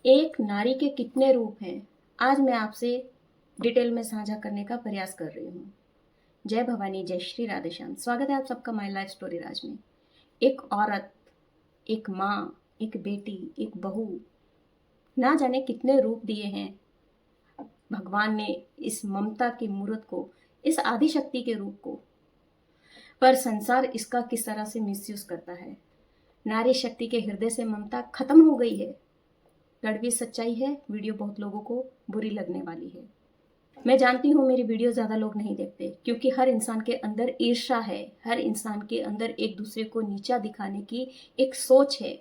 एक नारी के कितने रूप हैं, आज मैं आपसे डिटेल में साझा करने का प्रयास कर रही हूँ। जय भवानी, जय श्री राधे श्याम। स्वागत है आप सबका माय लाइफ स्टोरी राज में। एक औरत, एक माँ, एक बेटी, एक बहू, ना जाने कितने रूप दिए हैं भगवान ने इस ममता की मूर्त को, इस आदि शक्ति के रूप को। पर संसार इसका किस तरह से मिसयूज करता है। नारी शक्ति के हृदय से ममता खत्म हो गई है। कड़वी सच्चाई है, वीडियो बहुत लोगों को बुरी लगने वाली है। मैं जानती हूँ मेरी वीडियो ज़्यादा लोग नहीं देखते, क्योंकि हर इंसान के अंदर ईर्ष्या है, हर इंसान के अंदर एक दूसरे को नीचा दिखाने की एक सोच है।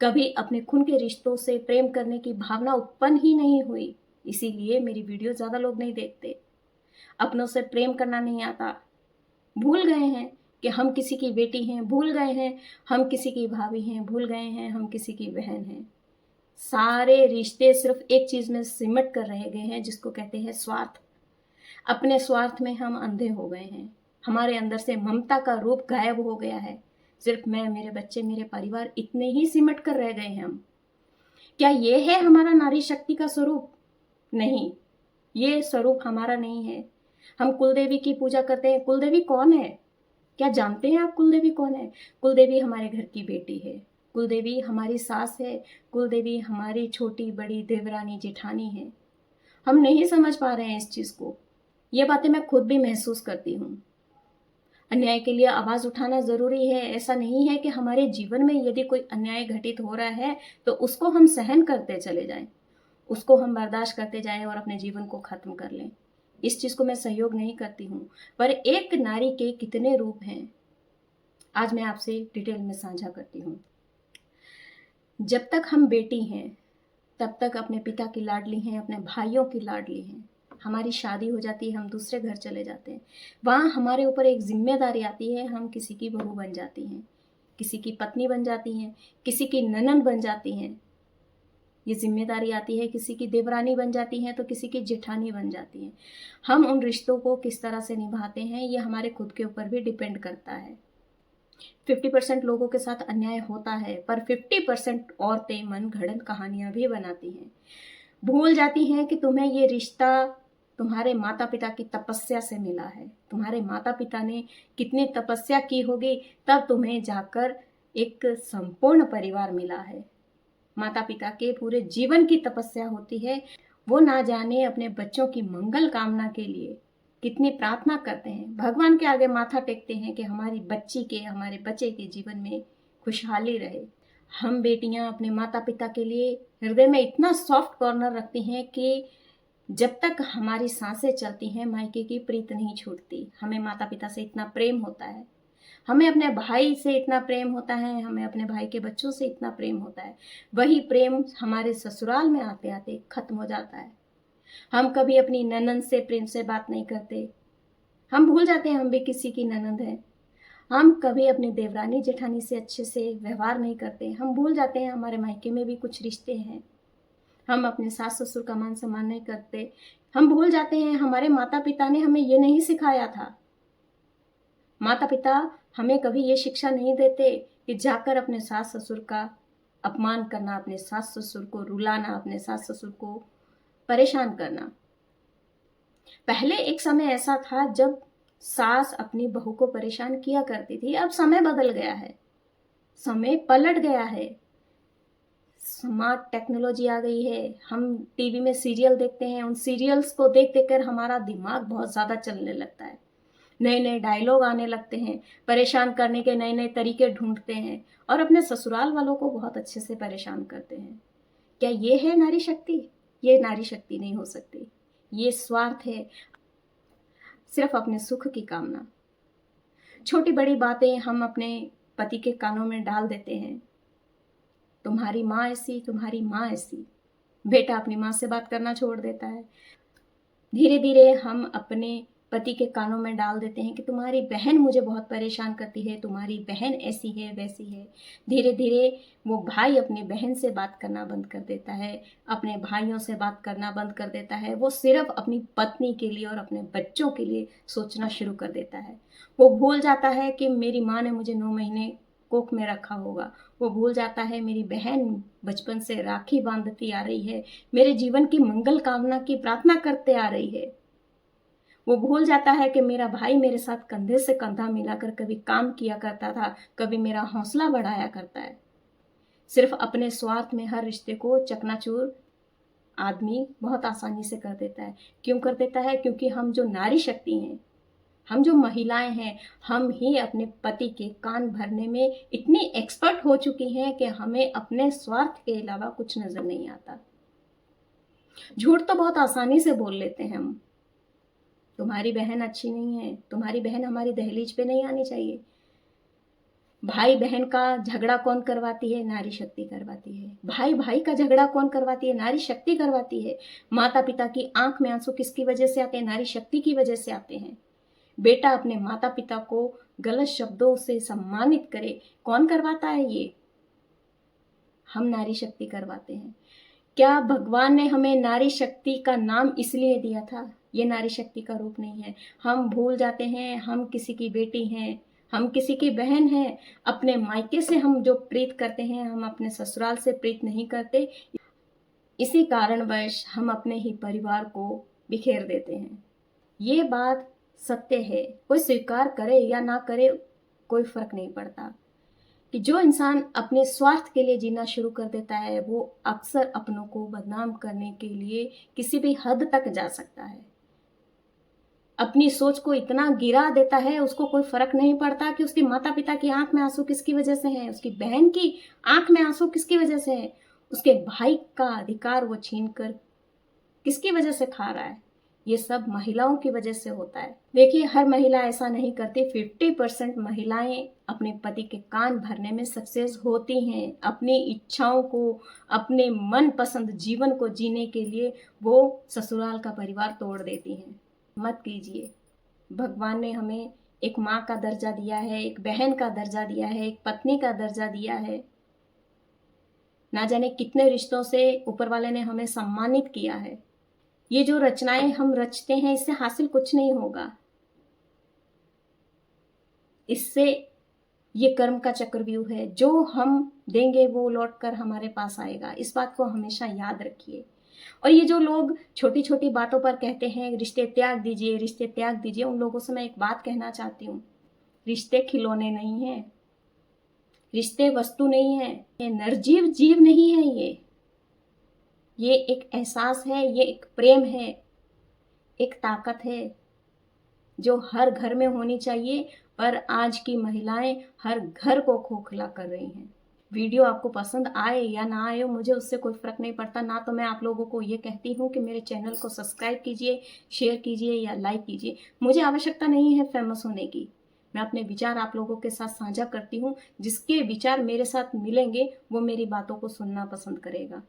कभी अपने खून के रिश्तों से प्रेम करने की भावना उत्पन्न ही नहीं हुई, इसीलिए मेरी वीडियो ज़्यादा लोग नहीं देखते। अपनों से प्रेम करना नहीं आता, भूल गए हैं कि हम किसी की बेटी हैं, भूल गए हैं हम किसी की भाभी हैं, भूल गए हैं हम किसी की बहन हैं। सारे रिश्ते सिर्फ एक चीज में सिमट कर रह गए हैं, जिसको कहते हैं स्वार्थ। अपने स्वार्थ में हम अंधे हो गए हैं। हमारे अंदर से ममता का रूप गायब हो गया है। सिर्फ मैं, मेरे बच्चे, मेरे परिवार, इतने ही सिमट कर रह गए हैं हम। क्या ये है हमारा नारी शक्ति का स्वरूप? नहीं, ये स्वरूप हमारा नहीं है। हम कुलदेवी की पूजा करते हैं। कुलदेवी कौन है? क्या जानते हैं आप कुलदेवी कौन है? कुलदेवी हमारे घर की बेटी है, कुलदेवी हमारी सास है, कुलदेवी हमारी छोटी बड़ी देवरानी जेठानी है। हम नहीं समझ पा रहे हैं इस चीज को। ये बातें मैं खुद भी महसूस करती हूँ। अन्याय के लिए आवाज उठाना जरूरी है। ऐसा नहीं है कि हमारे जीवन में यदि कोई अन्याय घटित हो रहा है तो उसको हम सहन करते चले जाएं, उसको हम बर्दाश्त करते जाएं और अपने जीवन को खत्म कर लें। इस चीज को मैं सहयोग नहीं करती हूँ। पर एक नारी के कितने रूप हैं, आज मैं आपसे डिटेल में साझा करती हूँ। जब तक हम बेटी हैं तब तक अपने पिता की लाडली हैं, अपने भाइयों की लाडली हैं। हमारी शादी हो जाती है, हम दूसरे घर चले जाते हैं। वहाँ हमारे ऊपर एक जिम्मेदारी आती है, हम किसी की बहू बन जाती हैं, किसी की पत्नी बन जाती हैं, किसी की ननंद बन जाती हैं। ये जिम्मेदारी आती है, किसी की देवरानी बन जाती हैं तो किसी की जेठानी बन जाती हैं। हम उन रिश्तों को किस तरह से निभाते हैं, ये हमारे खुद के ऊपर भी डिपेंड करता है। 50% लोगों के साथ अन्याय होता है, पर 50% औरतें मन घड़ंत कहानियां भी बनाती हैं। भूल जाती हैं कि तुम्हें ये रिश्ता तुम्हारे माता पिता की तपस्या से मिला है। तुम्हारे माता पिता ने कितनी तपस्या की होगी, तब तुम्हें जाकर एक संपूर्ण परिवार मिला है। माता पिता के पूरे जीवन की तपस्या होती है। वो ना जाने अपने बच्चों की मंगल कामना के लिए कितनी प्रार्थना करते हैं, भगवान के आगे माथा टेकते हैं कि हमारी बच्ची के, हमारे बच्चे के जीवन में खुशहाली रहे। हम बेटियां अपने माता पिता के लिए हृदय में इतना सॉफ्ट कॉर्नर रखती हैं कि जब तक हमारी सांसें चलती हैं मायके की प्रीत नहीं छूटती। हमें माता पिता से इतना प्रेम होता है, हमें अपने भाई से इतना प्रेम होता है, हमें अपने भाई के बच्चों से इतना प्रेम होता है। वही प्रेम हमारे ससुराल में आते आते खत्म हो जाता है। हम कभी अपनी ननंद से प्रेम से बात नहीं करते। हम भूल जाते हैं हम भी किसी की ननंद हैं। हम कभी अपनी देवरानी जेठानी से अच्छे से व्यवहार नहीं करते। हम भूल जाते हैं हमारे मायके में भी कुछ रिश्ते हैं। हम अपने सास ससुर का मान सम्मान नहीं करते। हम भूल जाते हैं हमारे माता पिता ने हमें ये नहीं सिखाया था। माता पिता हमें कभी ये शिक्षा नहीं देते कि जाकर अपने सास ससुर का अपमान करना, अपने सास ससुर को रुलाना, अपने सास ससुर को परेशान करना। पहले एक समय ऐसा था जब सास अपनी बहू को परेशान किया करती थी। अब समय बदल गया है, समय पलट गया है। स्मार्ट टेक्नोलॉजी आ गई है। हम टीवी में सीरियल देखते हैं, उन सीरियल्स को देख देख कर हमारा दिमाग बहुत ज़्यादा चलने लगता है। नए नए डायलॉग आने लगते हैं, परेशान करने के नए नए तरीके ढूंढते हैं और अपने ससुराल वालों को बहुत अच्छे से परेशान करते हैं। क्या ये है नारी शक्ति? ये नारी शक्ति नहीं हो सकती। ये स्वार्थ है, सिर्फ अपने सुख की कामना। छोटी बड़ी बातें हम अपने पति के कानों में डाल देते हैं। तुम्हारी माँ ऐसी, तुम्हारी माँ ऐसी। बेटा अपनी माँ से बात करना छोड़ देता है। धीरे धीरे हम अपने पति के कानों में डाल देते हैं कि तुम्हारी बहन मुझे बहुत परेशान करती है, तुम्हारी बहन ऐसी है वैसी है। धीरे धीरे वो भाई अपनी बहन से बात करना बंद कर देता है, अपने भाइयों से बात करना बंद कर देता है। वो सिर्फ अपनी पत्नी के लिए और अपने बच्चों के लिए सोचना शुरू कर देता है। वो भूल जाता है कि मेरी माँ ने मुझे 9 महीने कोख में रखा होगा। वो भूल जाता है मेरी बहन बचपन से राखी बांधती आ रही है, मेरे जीवन की मंगल कामना की प्रार्थना करते आ रही है। वो भूल जाता है कि मेरा भाई मेरे साथ कंधे से कंधा मिलाकर कभी काम किया करता था, कभी मेरा हौसला बढ़ाया करता है। सिर्फ अपने स्वार्थ में हर रिश्ते को चकनाचूर आदमी बहुत आसानी से कर देता है। क्यों कर देता है? क्योंकि हम जो नारी शक्ति हैं, हम जो महिलाएं हैं, हम ही अपने पति के कान भरने में इतनी एक्सपर्ट हो चुकी हैं कि हमें अपने स्वार्थ के अलावा कुछ नजर नहीं आता। झूठ तो बहुत आसानी से बोल लेते हैं हम। तुम्हारी बहन अच्छी नहीं है, तुम्हारी बहन हमारी दहलीज पे नहीं आनी चाहिए। भाई बहन का झगड़ा कौन करवाती है? नारी शक्ति करवाती है। भाई भाई का झगड़ा कौन करवाती है? नारी शक्ति करवाती है। माता पिता की आंख में आंसू किसकी वजह से आते हैं? नारी शक्ति की वजह से आते हैं। बेटा अपने माता पिता को गलत शब्दों से सम्मानित करे, कौन करवाता है ये? हम नारी शक्ति करवाते हैं। क्या भगवान ने हमें नारी शक्ति का नाम इसलिए दिया था? ये नारी शक्ति का रूप नहीं है। हम भूल जाते हैं हम किसी की बेटी हैं, हम किसी की बहन हैं। अपने मायके से हम जो प्रीत करते हैं, हम अपने ससुराल से प्रीत नहीं करते। इसी कारणवश हम अपने ही परिवार को बिखेर देते हैं। ये बात सत्य है, कोई स्वीकार करे या ना करे कोई फर्क नहीं पड़ता, कि जो इंसान अपने स्वार्थ के लिए जीना शुरू कर देता है वो अक्सर अपनों को बदनाम करने के लिए किसी भी हद तक जा सकता है। अपनी सोच को इतना गिरा देता है, उसको कोई फर्क नहीं पड़ता कि उसके माता पिता की आंख में आंसू किसकी वजह से हैं, उसकी बहन की आंख में आंसू किसकी वजह से हैं, उसके भाई का अधिकार वो छीन कर किसकी वजह से खा रहा है। ये सब महिलाओं की वजह से होता है। देखिए, हर महिला ऐसा नहीं करती। 50% महिलाएं अपने पति के कान भरने में सक्सेस होती हैं। अपनी इच्छाओं को, अपने मन पसंद जीवन को जीने के लिए वो ससुराल का परिवार तोड़ देती हैं। मत कीजिए। भगवान ने हमें एक माँ का दर्जा दिया है, एक बहन का दर्जा दिया है, एक पत्नी का दर्जा दिया है। ना जाने कितने रिश्तों से ऊपर वाले ने हमें सम्मानित किया है। ये जो रचनाएं हम रचते हैं, इससे हासिल कुछ नहीं होगा। इससे ये कर्म का चक्रव्यूह है, जो हम देंगे वो लौट कर हमारे पास आएगा। इस बात को हमेशा याद रखिए। और ये जो लोग छोटी छोटी बातों पर कहते हैं रिश्ते त्याग दीजिए, रिश्ते त्याग दीजिए, उन लोगों से मैं एक बात कहना चाहती हूँ। रिश्ते खिलौने नहीं है, रिश्ते वस्तु नहीं है, ये निर्जीव जीव नहीं है। ये एक एहसास है, ये एक प्रेम है, एक ताकत है जो हर घर में होनी चाहिए। पर आज की महिलाएं हर घर को खोखला कर रही हैं। वीडियो आपको पसंद आए या ना आए, मुझे उससे कोई फर्क नहीं पड़ता। ना तो मैं आप लोगों को ये कहती हूँ कि मेरे चैनल को सब्सक्राइब कीजिए, शेयर कीजिए या लाइक कीजिए। मुझे आवश्यकता नहीं है फेमस होने की। मैं अपने विचार आप लोगों के साथ साझा करती हूँ। जिसके विचार मेरे साथ मिलेंगे वो मेरी बातों को सुनना पसंद करेगा।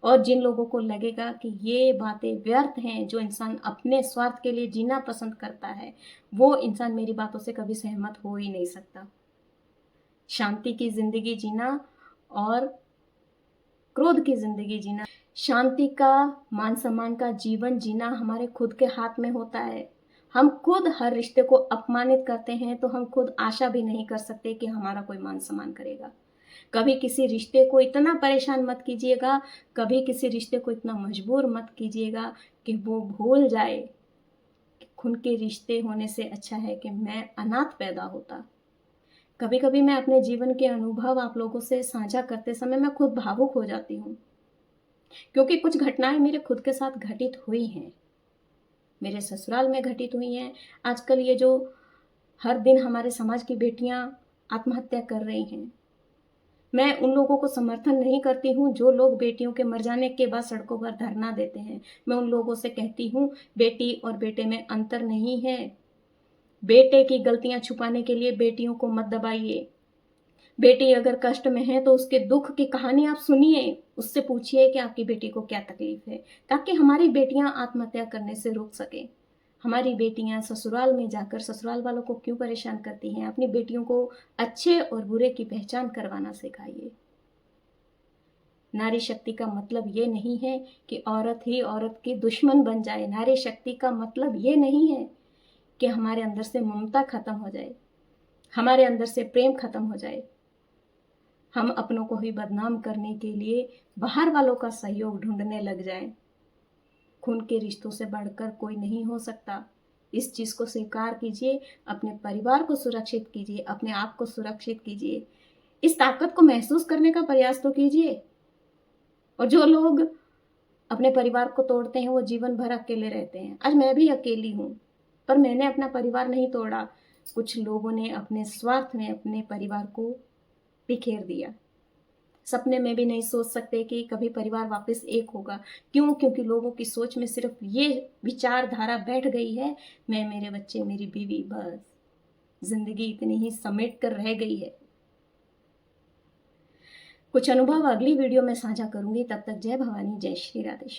और जिन लोगों को लगेगा कि ये बातें व्यर्थ हैं, जो इंसान अपने स्वार्थ के लिए जीना पसंद करता है, वो इंसान मेरी बातों से कभी सहमत हो ही नहीं सकता। शांति की जिंदगी जीना और क्रोध की जिंदगी जीना, शांति का, मान सम्मान का जीवन जीना हमारे खुद के हाथ में होता है। हम खुद हर रिश्ते को अपमानित करते हैं तो हम खुद आशा भी नहीं कर सकते कि हमारा कोई मान सम्मान करेगा। कभी किसी रिश्ते को इतना परेशान मत कीजिएगा, कभी किसी रिश्ते को इतना मजबूर मत कीजिएगा कि वो भूल जाए कि खून के रिश्ते होने से अच्छा है कि मैं अनाथ पैदा होता। कभी कभी मैं अपने जीवन के अनुभव आप लोगों से साझा करते समय मैं खुद भावुक हो जाती हूँ, क्योंकि कुछ घटनाएं मेरे खुद के साथ घटित हुई हैं, मेरे ससुराल में घटित हुई हैं। आजकल ये जो हर दिन हमारे समाज की बेटियां आत्महत्या कर रही हैं, मैं उन लोगों को समर्थन नहीं करती हूँ जो लोग बेटियों के मर जाने के बाद सड़कों पर धरना देते हैं। मैं उन लोगों से कहती हूँ, बेटी और बेटे में अंतर नहीं है। बेटे की गलतियां छुपाने के लिए बेटियों को मत दबाइए। बेटी अगर कष्ट में है तो उसके दुख की कहानी आप सुनिए, उससे पूछिए कि आपकी बेटी को क्या तकलीफ है, ताकि हमारी बेटियां आत्महत्या करने से रुक सके। हमारी बेटियां ससुराल में जाकर ससुराल वालों को क्यों परेशान करती हैं? अपनी बेटियों को अच्छे और बुरे की पहचान करवाना सिखाइए। नारी शक्ति का मतलब ये नहीं है कि औरत ही औरत की दुश्मन बन जाए। नारी शक्ति का मतलब ये नहीं है कि हमारे अंदर से ममता खत्म हो जाए, हमारे अंदर से प्रेम खत्म हो जाए। हम अपनों को ही बदनाम करने के लिए बाहर वालों का सहयोग ढूंढने लग जाएं। खून के रिश्तों से बढ़कर कोई नहीं हो सकता। इस चीज़ को स्वीकार कीजिए, अपने परिवार को सुरक्षित कीजिए, अपने आप को सुरक्षित कीजिए। इस ताकत को महसूस करने का प्रयास तो कीजिए। और जो लोग अपने परिवार को तोड़ते हैं वो जीवन भर अकेले रहते हैं। आज मैं भी अकेली हूँ, पर मैंने अपना परिवार नहीं तोड़ा। कुछ लोगों ने अपने स्वार्थ में अपने परिवार को बिखेर दिया। सपने में भी नहीं सोच सकते कि कभी परिवार वापस एक होगा। क्यों? क्योंकि लोगों की सोच में सिर्फ ये विचारधारा बैठ गई है, मैं, मेरे बच्चे, मेरी बीवी, बस जिंदगी इतनी ही समेट कर रह गई है। कुछ अनुभव अगली वीडियो में साझा करूंगी। तब तक जय भवानी, जय श्री राधे।